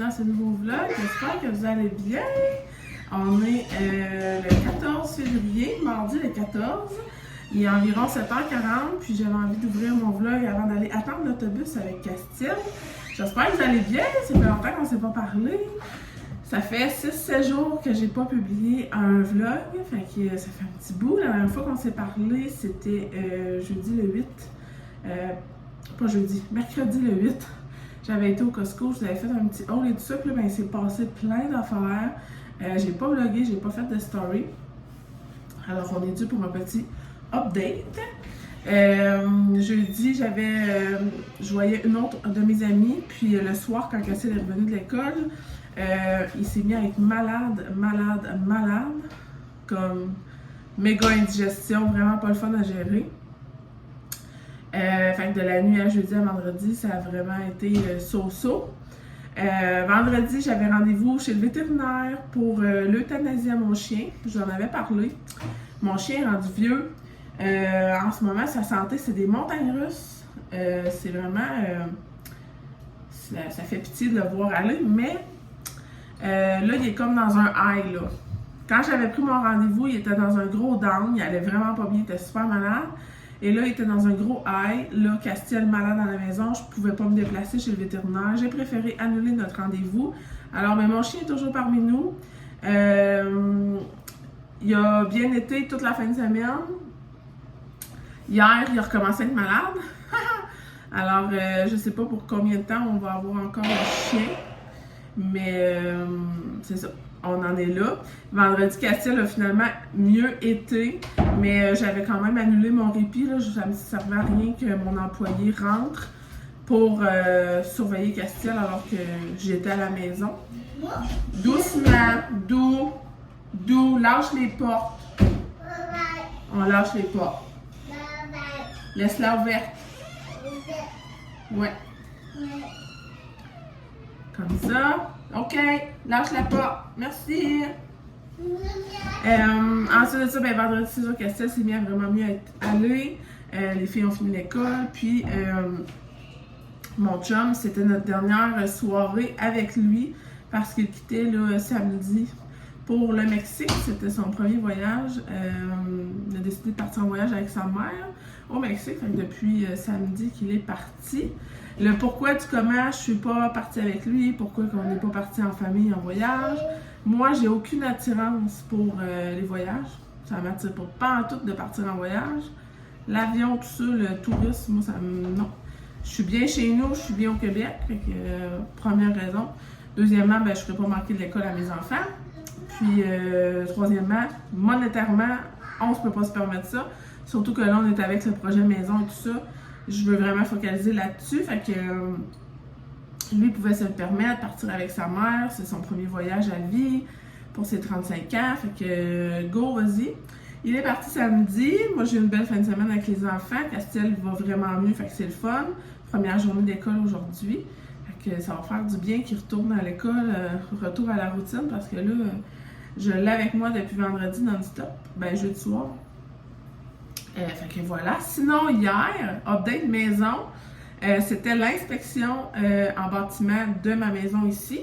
dans ce nouveau vlog. J'espère que vous allez bien. On est le 14 février, mardi le 14. Il est environ 7h40, puis j'avais envie d'ouvrir mon vlog avant d'aller attendre l'autobus avec Castille. J'espère que vous allez bien. Ça fait longtemps qu'on ne s'est pas parlé. Ça fait 6-7 jours que j'ai pas publié un vlog. Fait que ça fait un petit bout. La dernière fois qu'on s'est parlé, c'était jeudi le 8. Pas jeudi, mercredi le 8. J'avais été au Costco, je vous avais fait un petit haul et tout ça. Puis là, ben, il s'est passé plein d'affaires. J'ai pas vlogué, j'ai pas fait de story. Alors, on est dû pour un petit update. Jeudi, je voyais une autre de mes amies. Puis le soir, quand Cassel est revenu de l'école, il s'est mis à être malade. Comme méga indigestion, vraiment pas le fun à gérer. Fait que de la nuit à jeudi à vendredi, ça a vraiment été so-so. Vendredi, j'avais rendez-vous chez le vétérinaire pour l'euthanasie à mon chien. Je vous en avais parlé. Mon chien est rendu vieux. En ce moment, sa santé, c'est des montagnes russes. C'est vraiment... ça fait pitié de le voir aller, mais là, il est comme dans un high, là. Quand j'avais pris mon rendez-vous, il était dans un gros down. Il allait vraiment pas bien, il était super malade. Et là, il était dans un gros high. Là, Castiel malade à la maison, je pouvais pas me déplacer chez le vétérinaire. J'ai préféré annuler notre rendez-vous. Alors, mais mon chien est toujours parmi nous. Il a bien été toute la fin de semaine. Hier, il a recommencé à être malade. Alors, je sais pas pour combien de temps on va avoir encore le chien. Mais c'est ça. On en est là. Vendredi, Castiel a finalement mieux été, mais j'avais quand même annulé mon répit. Là. Ça ne me servait à rien que mon employé rentre pour surveiller Castiel alors que j'étais à la maison. Doucement, doux, lâche les portes. On lâche les portes. Laisse-la ouverte. Ouais. Comme ça. OK, lâche la porte. Merci. Ensuite de ça, ben, vendredi, c'est sûr que Castiel s'est mis à vraiment mieux être allé. Les filles ont fini l'école. Puis, mon chum, c'était notre dernière soirée avec lui parce qu'il quittait là, samedi pour le Mexique. C'était son premier voyage. Il a décidé de partir en voyage avec sa mère au Mexique. Fait que depuis samedi qu'il est parti. Le pourquoi du comment je suis pas partie avec lui, pourquoi qu'on n'est pas parti en famille en voyage. Moi, j'ai aucune attirance pour les voyages. Ça m'attire pas en tout de partir en voyage. L'avion, tout ça, le tourisme, moi, ça me... Non. Je suis bien chez nous, je suis bien au Québec. Fait que, première raison. Deuxièmement, ben, je ne ferai pas manquer de l'école à mes enfants. Puis, troisièmement, monétairement, on ne peut pas se permettre ça. Surtout que là, on est avec le projet maison et tout ça. Je veux vraiment focaliser là-dessus. Fait que lui pouvait se le permettre, partir avec sa mère. C'est son premier voyage à vie pour ses 35 ans. Fait que go, vas-y. Il est parti samedi. Moi, j'ai eu une belle fin de semaine avec les enfants. Castiel va vraiment mieux. Fait que c'est le fun. Première journée d'école aujourd'hui. Fait que ça va faire du bien qu'il retourne à l'école, retour à la routine parce que là, je l'ai avec moi depuis vendredi non-stop. Ben, jeudi soir. Fait que voilà. Sinon, hier, update maison, c'était l'inspection en bâtiment de ma maison ici.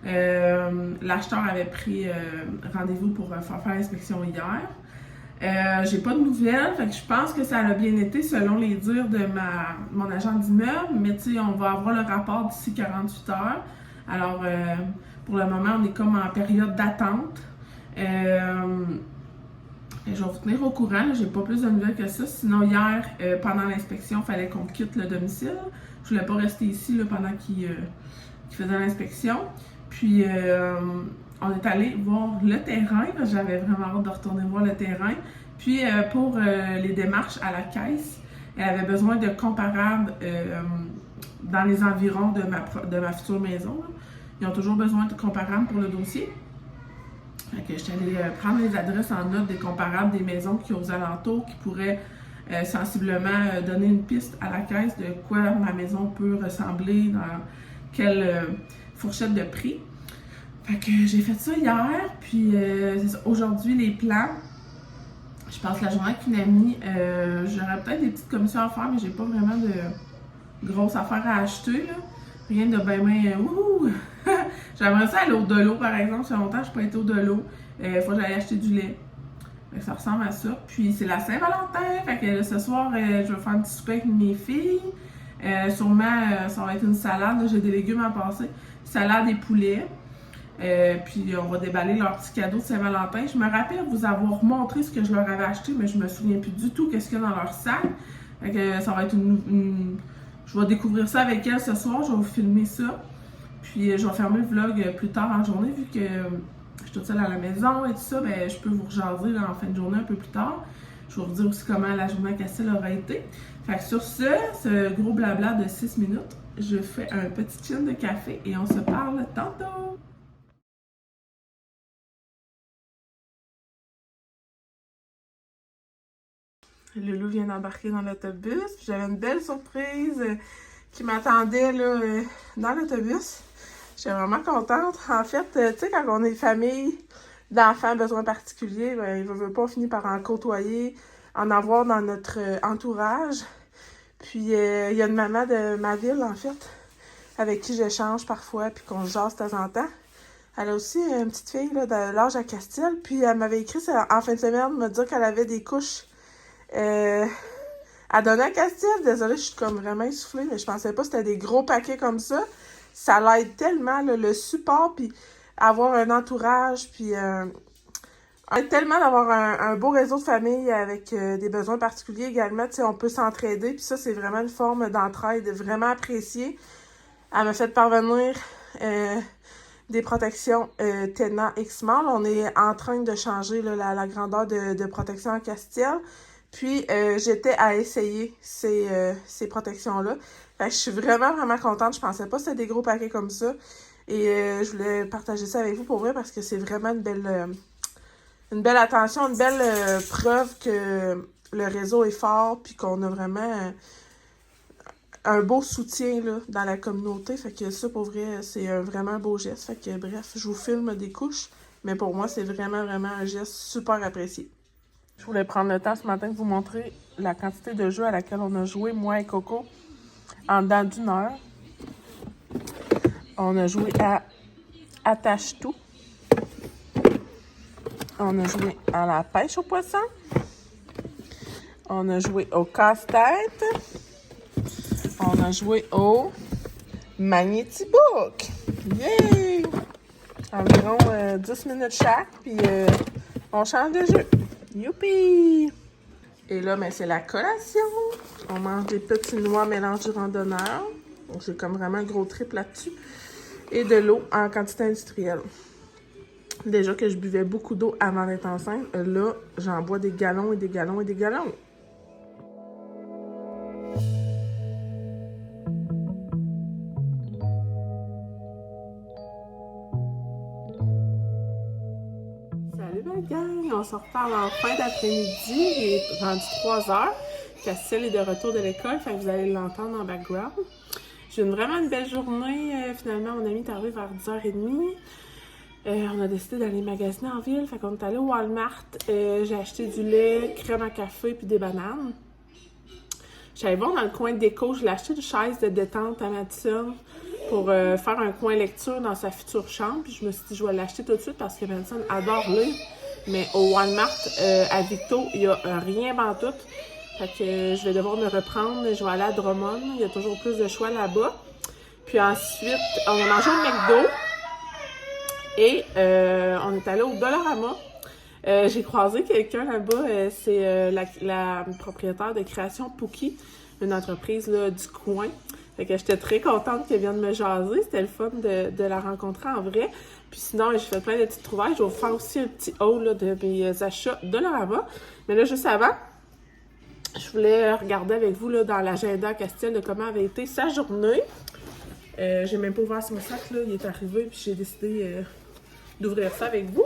L'acheteur avait pris rendez-vous pour faire l'inspection hier. J'ai pas de nouvelles, fait que je pense que ça a bien été selon les dires de mon agent d'immeuble, mais tu sais, on va avoir le rapport d'ici 48 heures. Alors, pour le moment, on est comme en période d'attente. Je vais vous tenir au courant, j'ai pas plus de nouvelles que ça. Sinon, hier, pendant l'inspection, il fallait qu'on quitte le domicile. Je voulais pas rester ici là, pendant qu'il faisait l'inspection. Puis, on est allé voir le terrain. J'avais vraiment hâte de retourner voir le terrain. Puis, pour les démarches à la caisse, elle avait besoin de comparables dans les environs de ma future maison. Là. Ils ont toujours besoin de comparables pour le dossier. Fait que je suis allée prendre les adresses en note des comparables des maisons qui sont aux alentours qui pourraient sensiblement donner une piste à la caisse de quoi ma maison peut ressembler, dans quelle fourchette de prix. Fait que j'ai fait ça hier, puis aujourd'hui les plans, je passe la journée avec une amie. J'aurais peut-être des petites commissions à faire, mais j'ai pas vraiment de grosses affaires à acheter, là. Rien de ben ouh! J'aimerais ça aller au Delo, par exemple. Ça fait longtemps que je n'ai pas été au Delo. Faut que j'aille acheter du lait. Ça ressemble à ça. Puis c'est la Saint-Valentin. Fait que ce soir, je vais faire un petit souper avec mes filles. Sûrement, ça va être une salade. J'ai des légumes à passer. Salade et poulet. Puis on va déballer leur petit cadeau de Saint-Valentin. Je me rappelle vous avoir montré ce que je leur avais acheté, mais je me souviens plus du tout qu'est-ce qu'il y a dans leur sac. Fait que ça va être je vais découvrir ça avec elles ce soir. Je vais vous filmer ça. Puis je vais fermer le vlog plus tard en journée, vu que je suis toute seule à la maison et tout ça. Ben, je peux vous rejaser là, en fin de journée un peu plus tard. Je vais vous dire aussi comment la journée à Castille aura été. Fait que sur ce gros blabla de 6 minutes, je fais un petit chin de café et on se parle tantôt. Loulou vient d'embarquer dans l'autobus. J'avais une belle surprise qui m'attendait là, dans l'autobus. J'étais vraiment contente. En fait, tu sais, quand on est famille d'enfants à besoins particuliers, ben, il veut pas, on finit par en côtoyer, en avoir dans notre entourage. Puis, il y a une maman de ma ville, en fait, avec qui j'échange parfois, puis qu'on se jase de temps en temps. Elle a aussi une petite fille là, de l'âge à Castille, puis elle m'avait écrit en fin de semaine, me dire qu'elle avait des couches à donner à Castille. Désolée, je suis comme vraiment essoufflée, mais je pensais pas que c'était des gros paquets comme ça. Ça l'aide tellement, là, le support, puis avoir un entourage, puis tellement d'avoir un beau réseau de famille avec des besoins particuliers également. Tu sais, on peut s'entraider, puis ça, c'est vraiment une forme d'entraide vraiment appréciée. Elle m'a fait parvenir des protections Tena X-Mall. On est en train de changer là, la grandeur de protection en Castille. Puis, j'étais à essayer ces protections-là. Fait que je suis vraiment, vraiment contente. Je pensais pas que c'était des gros paquets comme ça. Et je voulais partager ça avec vous pour vrai parce que c'est vraiment une belle attention, une belle preuve que le réseau est fort puis qu'on a vraiment un beau soutien là, dans la communauté. Fait que ça, pour vrai, c'est vraiment un beau geste. Fait que bref, je vous filme des couches. Mais pour moi, c'est vraiment, vraiment un geste super apprécié. Je voulais prendre le temps ce matin de vous montrer la quantité de jeux à laquelle on a joué, moi et Coco, en dedans d'une heure. On a joué à Attache-tout. On a joué à la pêche au poisson. On a joué au casse-tête. On a joué au Magnétibook. Yay! Environ 10 minutes chaque, puis on change de jeu. Youpi! Et là, ben, c'est la collation. On mange des petits noix mélange du randonneur. Donc, j'ai comme vraiment un gros trip là-dessus. Et de l'eau en quantité industrielle. Déjà que je buvais beaucoup d'eau avant d'être enceinte, là, j'en bois des gallons et des gallons et des gallons. Salut ma gang! On se reparle en fin d'après-midi. Il est rendu 3h. Castille est de retour de l'école, fait que vous allez l'entendre en background. J'ai vraiment une belle journée. Finalement, mon ami est arrivé vers 10h30. On a décidé d'aller magasiner en ville. Fait qu'on est allé au Walmart. J'ai acheté du lait, crème à café puis des bananes. J'allais voir dans le coin déco. Je l'ai acheté une chaise de détente à Madison pour faire un coin lecture dans sa future chambre. Puis je me suis dit, je vais l'acheter tout de suite parce que Madison adore lire. Mais au Walmart, à Victo, il n'y a rien pantoute. Fait que je vais devoir me reprendre. Je vais aller à Drummond. Il y a toujours plus de choix là-bas. Puis ensuite, on a mangé au McDo. Et on est allé au Dollarama. J'ai croisé quelqu'un là-bas. C'est la propriétaire de Création Pookie, une entreprise là, du coin. Fait que j'étais très contente qu'elle vienne me jaser. C'était le fun de la rencontrer en vrai. Puis sinon, j'ai fait plein de petites trouvailles. Je vais vous faire aussi un petit haul là, de mes achats Dollarama. Mais là, juste avant, je voulais regarder avec vous là, dans l'agenda Castille de comment avait été sa journée. J'ai même pas ouvert son sac, là. Il est arrivé, puis j'ai décidé d'ouvrir ça avec vous.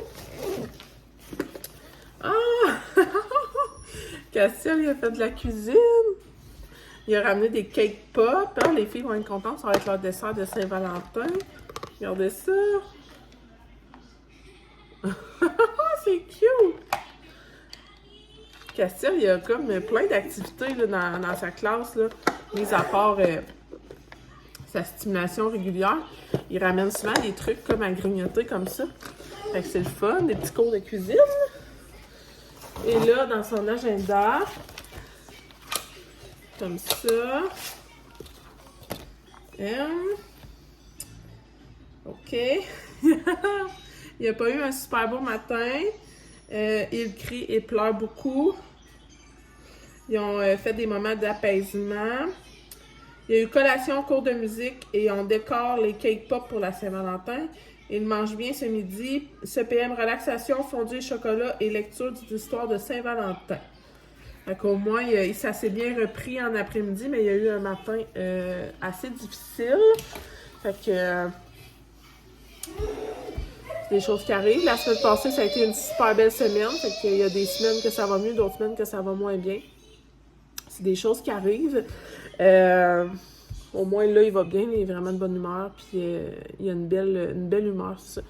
Ah! Castille, il a fait de la cuisine. Il a ramené des cake pop. Ah, les filles vont être contentes, ça va être leur dessert de Saint-Valentin. Regardez ça. C'est cute! Castille, il y a comme plein d'activités là, dans sa classe, là, mis à part sa stimulation régulière. Il ramène souvent des trucs comme à grignoter comme ça. Fait que c'est le fun, des petits cours de cuisine. Et là, dans son agenda, comme ça. OK. Il n'a pas eu un super beau matin. Il crie et pleure beaucoup. Ils ont fait des moments d'apaisement. Il y a eu collation, cours de musique et on décore les cake pop pour la Saint-Valentin. Il mange bien ce midi. Ce PM, relaxation, fondue et chocolat et lecture d'histoire de Saint-Valentin. Fait qu'au moins, ça s'est bien repris en après-midi, mais il y a eu un matin assez difficile. Fait que c'est des choses qui arrivent. La semaine passée, ça a été une super belle semaine. Fait qu'il y a des semaines que ça va mieux, d'autres semaines que ça va moins bien. C'est des choses qui arrivent. Au moins, là, il va bien, il est vraiment de bonne humeur, puis il a une belle humeur, c'est ça.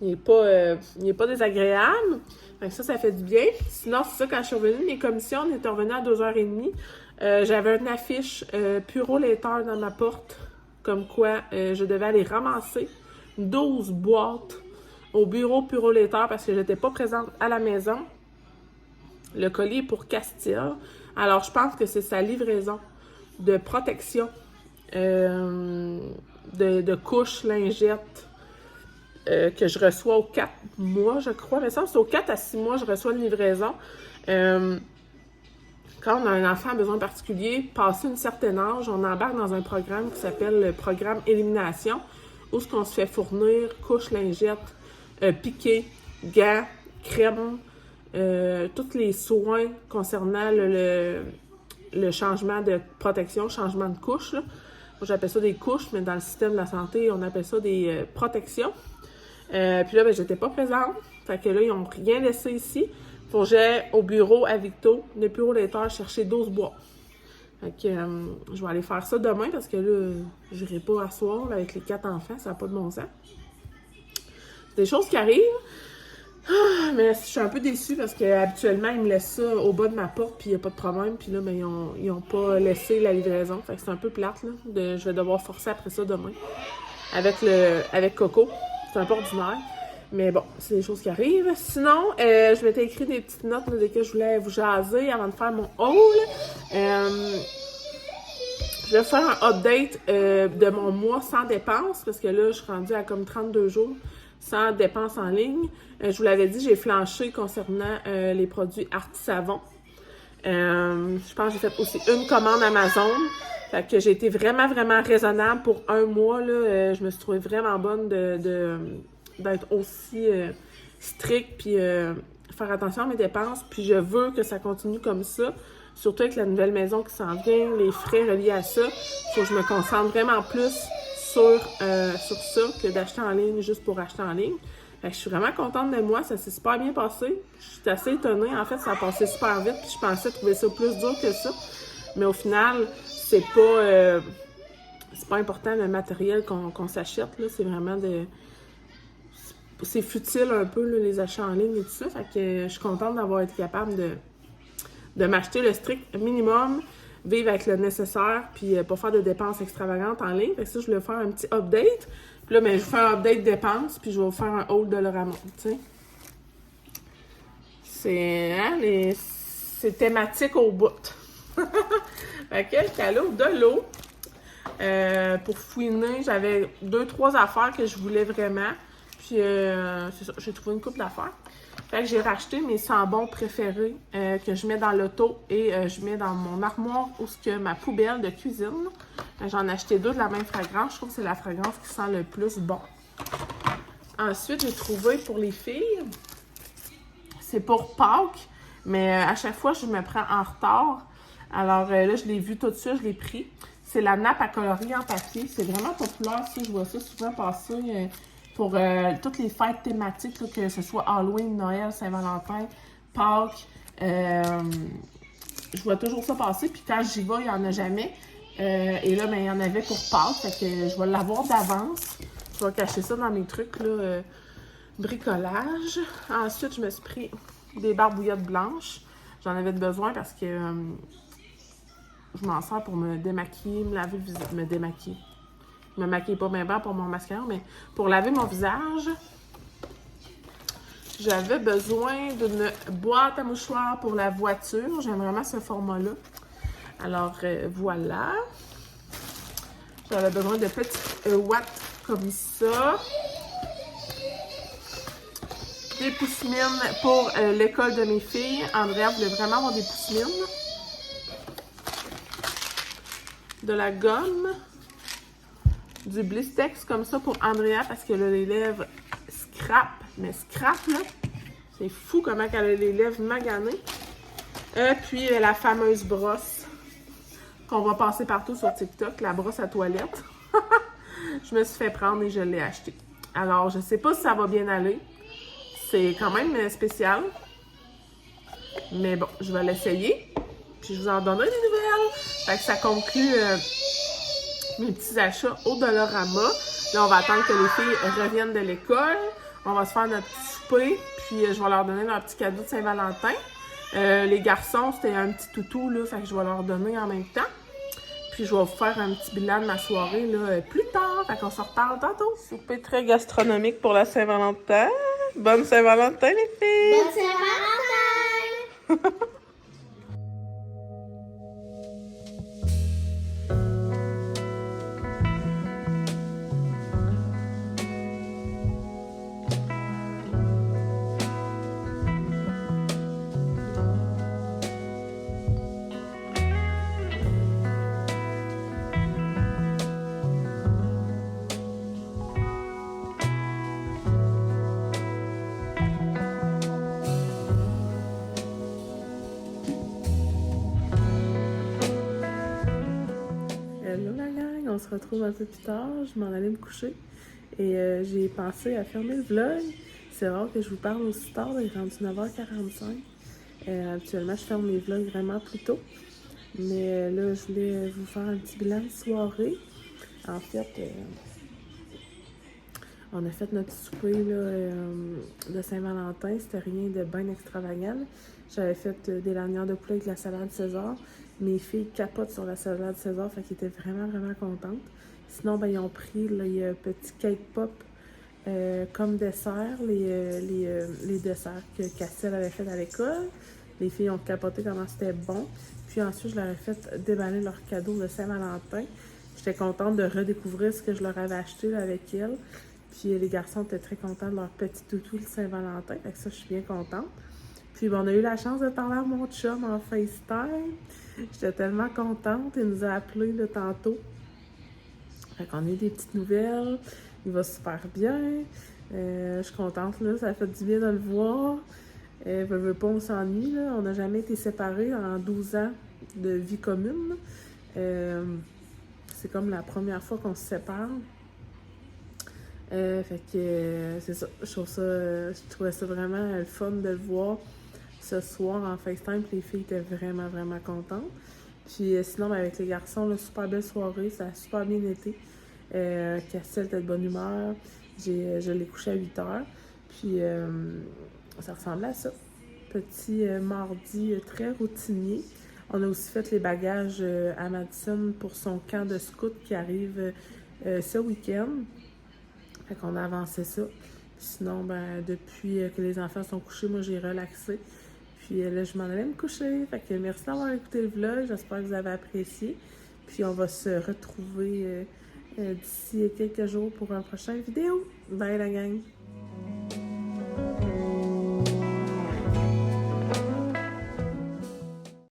Il est pas désagréable, donc ça fait du bien. Sinon, c'est ça, quand je suis revenue de mes commissions, on était revenu à 2h30. J'avais une affiche Puro Laiter dans ma porte, comme quoi je devais aller ramasser 12 boîtes au bureau Puro Laiter parce que j'étais pas présente à la maison. Le colis est pour Castille. Alors, je pense que c'est sa livraison de protection, de couches, lingettes, que je reçois aux 4 mois, je crois. Mais ça, c'est aux 4 à 6 mois, je reçois une livraison. Quand on a un enfant à besoin particulier, passé une certaine âge, on embarque dans un programme qui s'appelle le programme Élimination, où ce qu'on se fait fournir couches, lingettes, piquets, gants, crème, tous les soins concernant le changement de protection, changement de couche. Là. Moi, j'appelle ça des couches, mais dans le système de la santé, on appelle ça des protections. Puis là, ben, j'étais pas présente. Fait que là, ils n'ont rien laissé ici. Faut que j'aille au bureau à Victo, le Puro Laiter, chercher 12 boîtes. Fait que je vais aller faire ça demain parce que là, je n'irai pas à soir là, avec les 4 enfants, ça n'a pas de bon sens. C'est des choses qui arrivent. Ah, mais je suis un peu déçue parce qu'habituellement, ils me laissent ça au bas de ma porte puis il n'y a pas de problème. Puis là, ben, ils ont pas laissé la livraison. Fait que c'est un peu plate, là. Je vais devoir forcer après ça demain. Avec Coco. C'est un peu ordinaire. Mais bon, c'est des choses qui arrivent. Sinon, je m'étais écrit des petites notes là, dès que je voulais vous jaser avant de faire mon haul. Je vais faire un update de mon mois sans dépenses parce que là, je suis rendue à comme 32 jours sans dépenses en ligne. Je vous l'avais dit, j'ai flanché concernant les produits Art Savon. Je pense que j'ai fait aussi une commande Amazon. Fait que j'ai été vraiment, vraiment raisonnable pour un mois. Là, je me suis trouvée vraiment bonne d'être aussi stricte puis faire attention à mes dépenses. Puis je veux que ça continue comme ça. Surtout avec la nouvelle maison qui s'en vient, les frais reliés à ça. Faut que je me concentre vraiment plus sur ça que d'acheter en ligne juste pour acheter en ligne. Fait que je suis vraiment contente de moi, ça s'est super bien passé. Je suis assez étonnée, en fait, ça a passé super vite, puis je pensais trouver ça plus dur que ça. Mais au final, c'est pas important le matériel qu'on s'achète, là, c'est vraiment c'est futile un peu, là, les achats en ligne et tout ça. Fait que je suis contente d'avoir été capable de m'acheter le strict minimum, vivre avec le nécessaire, puis pas faire de dépenses extravagantes en ligne. Fait que ça, je voulais faire un petit update. Puis là, ben, je vais faire un update dépenses, puis je vais vous faire un haul de Laurent, tu sais. C'est thématique au bout. Fait que le calot de l'eau. Pour fouiner, j'avais 2-3 affaires que je voulais vraiment. Puis, c'est ça, j'ai trouvé une couple d'affaires. Fait que j'ai racheté mes sambons préférés que je mets dans l'auto et je mets dans mon armoire où c'est ma poubelle de cuisine. J'en ai acheté 2 de la même fragrance. Je trouve que c'est la fragrance qui sent le plus bon. Ensuite, j'ai trouvé pour les filles, c'est pour Pâques, mais à chaque fois, je me prends en retard. Alors là, je l'ai vu tout de suite, je l'ai pris. C'est la nappe à coloris en papier. C'est vraiment populaire, ça. Je vois ça souvent passer pour toutes les fêtes thématiques, là, que ce soit Halloween, Noël, Saint-Valentin, Pâques. Je vois toujours ça passer. Puis quand j'y vais, il n'y en a jamais. Et là, ben, il y en avait pour Pâques. Fait que je vais l'avoir d'avance. Je vais cacher ça dans mes trucs, là, bricolage. Ensuite, je me suis pris des barbouillettes blanches. J'en avais besoin parce que je m'en sers pour me démaquiller, me laver le visage, me démaquiller. Je me maquille pas bien pour mon mascara, mais pour laver mon visage, j'avais besoin d'une boîte à mouchoirs pour la voiture. J'aime vraiment ce format-là. Alors, voilà. J'avais besoin de petites watts comme ça. Des poussemines pour l'école de mes filles. Andrea voulait vraiment avoir des poussemines. De la gomme. Du Blistex comme ça pour Andrea parce qu'elle a les lèvres scrap. Mais scrap, là, c'est fou comment elle a les lèvres maganées. Puis la fameuse brosse qu'on va passer partout sur TikTok, la brosse à toilette. Je me suis fait prendre et je l'ai achetée. Alors, je sais pas si ça va bien aller. C'est quand même spécial. Mais bon, je vais l'essayer. Puis je vous en donnerai des nouvelles. Fait que ça conclut mes petits achats au Dollarama. Là, on va attendre que les filles reviennent de l'école. On va se faire notre petit souper. Puis je vais leur donner leur petit cadeau de Saint-Valentin. Les garçons, c'était un petit toutou, là. Fait que je vais leur donner en même temps. Puis je vais vous faire un petit bilan de ma soirée là, plus tard. Fait qu'on se reparle tantôt. Souper très gastronomique pour la Saint-Valentin. Bonne Saint-Valentin, les filles! Bonne Saint-Valentin! Hello la gang, on se retrouve un peu plus tard. Je m'en allais me coucher et j'ai pensé à fermer le vlog. C'est rare que je vous parle aussi tard, il est rendu 9h45. Habituellement, je ferme mes vlogs vraiment plus tôt. Mais là, je voulais vous faire un petit bilan de soirée. En fait, on a fait notre souper là, de Saint-Valentin. C'était rien de bien extravagant. J'avais fait des lanières de poulet avec la salade César. Mes filles capotent sur la salade César, fait qu'ils étaient vraiment, vraiment contentes. Sinon, ben, ils ont pris les petits cake pop comme dessert, les desserts que Castiel avait fait à l'école. Les filles ont capoté comment c'était bon. Puis ensuite, je leur ai fait déballer leur cadeau de Saint-Valentin. J'étais contente de redécouvrir ce que je leur avais acheté là, avec elles. Puis les garçons étaient très contents de leur petit toutou de Saint-Valentin. Fait que ça, je suis bien contente. Puis bon, on a eu la chance de parler à mon chum en FaceTime. J'étais tellement contente. Il nous a appelés là, tantôt. Fait qu'on a eu des petites nouvelles. Il va super bien. Je suis contente, là. Ça fait du bien de le voir. Veut pas, on s'ennuie, là. On n'a jamais été séparés en 12 ans de vie commune. C'est comme la première fois qu'on se sépare. Fait que c'est ça. Je trouvais ça vraiment le fun de le voir ce soir en FaceTime. Les filles étaient vraiment, vraiment contentes. Puis sinon, avec les garçons, là, super belle soirée. Ça a super bien été. Castiel était de bonne humeur. Je l'ai couché à 8h. Puis ça ressemblait à ça. Petit mardi très routinier. On a aussi fait les bagages à Madison pour son camp de scout qui arrive ce week-end. Fait qu'on a avancé ça. Puis sinon, ben, depuis que les enfants sont couchés, moi, j'ai relaxé. Puis là, je m'en allais me coucher. Fait que merci d'avoir écouté le vlog. J'espère que vous avez apprécié. Puis on va se retrouver d'ici quelques jours pour une prochaine vidéo. Bye la gang!